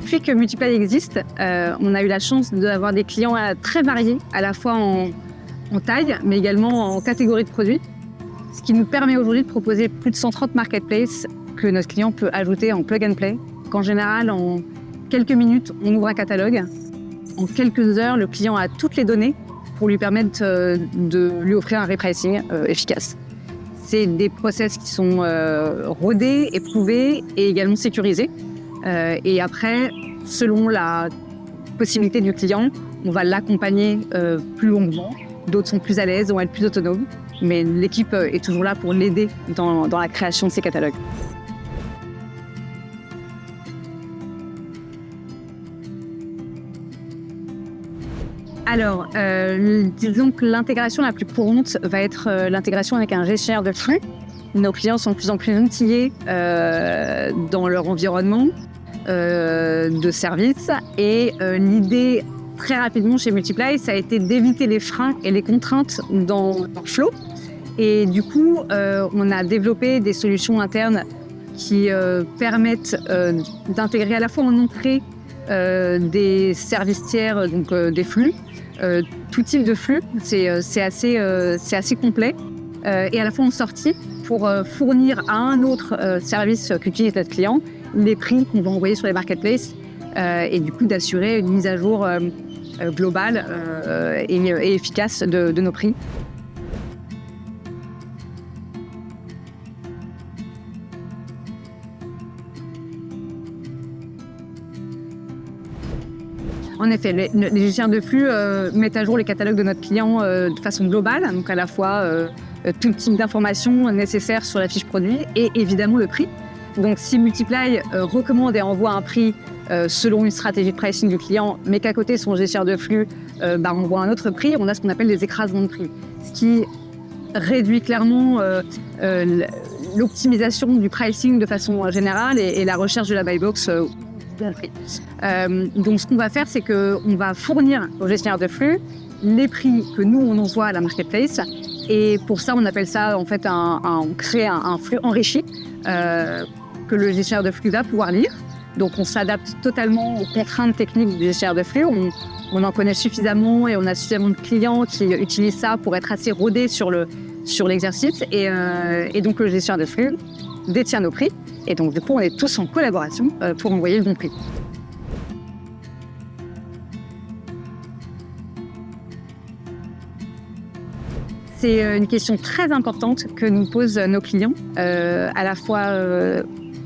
depuis que Multiply existe, on a eu la chance d'avoir des clients très variés, à la fois en taille, mais également en catégorie de produits. Ce qui nous permet aujourd'hui de proposer plus de 130 marketplaces que notre client peut ajouter en plug and play. Qu'en général, en quelques minutes, on ouvre un catalogue. En quelques heures, le client a toutes les données pour lui permettre de lui offrir un repricing efficace. C'est des process qui sont rodés, éprouvés et également sécurisés. Et après, selon la possibilité du client, on va l'accompagner plus longuement. D'autres sont plus à l'aise, vont être plus autonomes. Mais l'équipe est toujours là pour l'aider dans la création de ces catalogues. Alors, disons que l'intégration la plus courante va être l'intégration avec un gestionnaire de flux. Nos clients sont de plus en plus outillés dans leur environnement de service. Et l'idée, très rapidement chez Multiply, ça a été d'éviter les freins et les contraintes dans leur flow. Et du coup, on a développé des solutions internes qui permettent d'intégrer à la fois en entrée des services tiers, donc des flux, tout type de flux, c'est assez complet, et à la fois en sortie pour fournir à un autre service qu'utilise notre client les prix qu'on va envoyer sur les marketplaces et du coup d'assurer une mise à jour globale et efficace de nos prix. En effet, les gestionnaires de flux mettent à jour les catalogues de notre client de façon globale, donc à la fois tout type d'informations nécessaires sur la fiche produit et évidemment le prix. Donc si Multiply recommande et envoie un prix selon une stratégie de pricing du client, mais qu'à côté son gestionnaire de flux envoie un autre prix, on a ce qu'on appelle des écrasements de prix, ce qui réduit clairement l'optimisation du pricing de façon générale et la recherche de la buy box. Donc ce qu'on va faire, c'est qu'on va fournir au gestionnaire de flux les prix que nous on envoie à la marketplace, et pour ça on appelle ça en fait on crée un flux enrichi que le gestionnaire de flux va pouvoir lire. Donc on s'adapte totalement aux contraintes techniques du gestionnaire de flux. On en connaît suffisamment et on a suffisamment de clients qui utilisent ça pour être assez rodés sur l'exercice, et donc le gestionnaire de flux détient nos prix. Et donc, du coup, on est tous en collaboration pour envoyer le bon prix. C'est une question très importante que nous posent nos clients, à la fois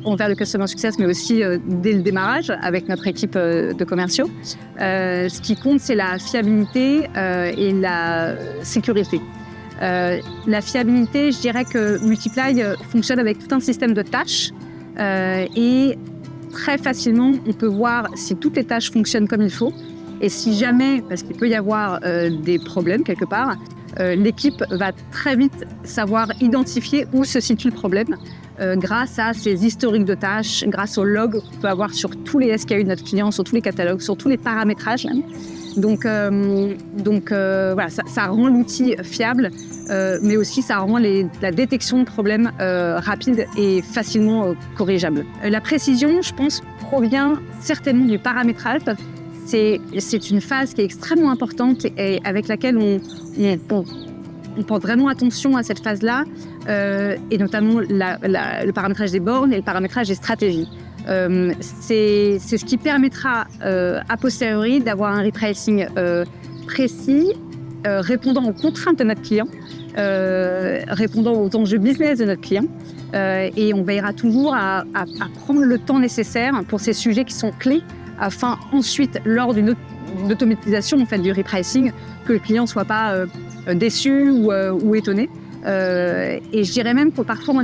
envers le Customer Success, mais aussi dès le démarrage avec notre équipe de commerciaux. Ce qui compte, c'est la fiabilité et la sécurité. La fiabilité, je dirais que Multiply fonctionne avec tout un système de tâches. Et très facilement, on peut voir si toutes les tâches fonctionnent comme il faut. Et si jamais, parce qu'il peut y avoir des problèmes quelque part, l'équipe va très vite savoir identifier où se situe le problème grâce à ces historiques de tâches, grâce aux logs qu'on peut avoir sur tous les SKU de notre client, sur tous les catalogues, sur tous les paramétrages même. Donc voilà, ça rend l'outil fiable, mais aussi ça rend la détection de problèmes rapide et facilement corrigeable. La précision, je pense, provient certainement du paramétrage. C'est une phase qui est extrêmement importante et avec laquelle on porte vraiment attention à cette phase-là, et notamment le paramétrage des bornes et le paramétrage des stratégies. C'est ce qui permettra a posteriori d'avoir un repricing précis, répondant aux contraintes de notre client, répondant aux enjeux business de notre client, et on veillera toujours à prendre le temps nécessaire pour ces sujets qui sont clés, afin ensuite, lors d'une automatisation en fait, du repricing, que le client ne soit pas déçu ou étonné. Et je dirais même que parfois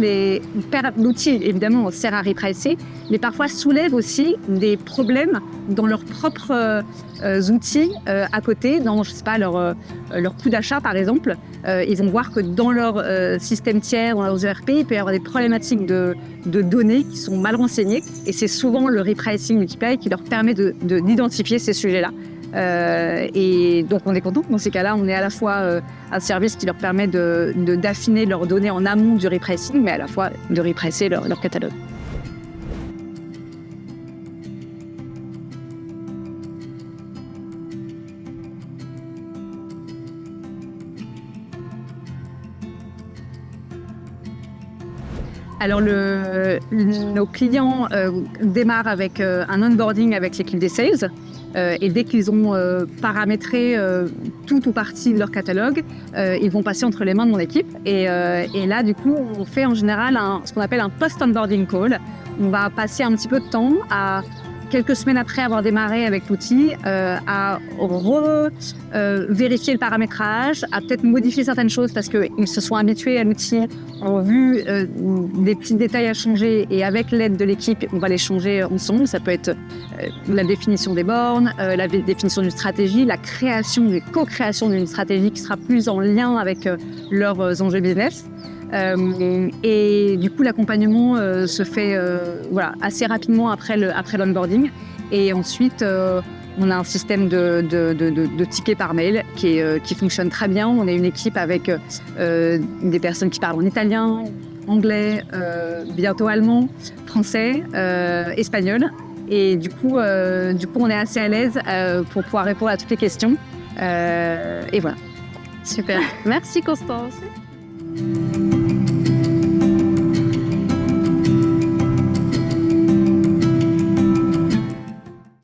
l'outil évidemment sert à repricer, mais parfois soulève aussi des problèmes dans leurs propres outils à côté, dans je sais pas leur coût d'achat par exemple. Ils vont voir que dans leur système tiers, dans leurs ERP, il peut y avoir des problématiques de données qui sont mal renseignées, et c'est souvent le repricing Multiply qui leur permet d'identifier ces sujets-là. Et donc on est content. Dans ces cas-là, on est à la fois un service qui leur permet d'affiner leurs données en amont du repricing, mais à la fois de repricer leur catalogue. Alors, nos clients démarrent avec un onboarding avec l'équipe des sales. Et dès qu'ils ont paramétré tout ou partie de leur catalogue, ils vont passer entre les mains de mon équipe. Et là, du coup, on fait en général ce qu'on appelle un post-onboarding call. On va passer un petit peu de temps quelques semaines après avoir démarré avec l'outil, à vérifier le paramétrage, à peut-être modifier certaines choses parce qu'ils se sont habitués à l'outil, ont vu des petits détails à changer et avec l'aide de l'équipe, on va les changer ensemble. Ça peut être la définition des bornes, la définition d'une stratégie, la co-création d'une stratégie qui sera plus en lien avec leurs enjeux business. Et du coup, l'accompagnement se fait assez rapidement après l'onboarding. Et ensuite, on a un système de tickets par mail qui fonctionne très bien. On est une équipe avec des personnes qui parlent en italien, anglais, bientôt allemand, français, espagnol. Et du coup, on est assez à l'aise pour pouvoir répondre à toutes les questions. Et voilà. Super. Merci Constance.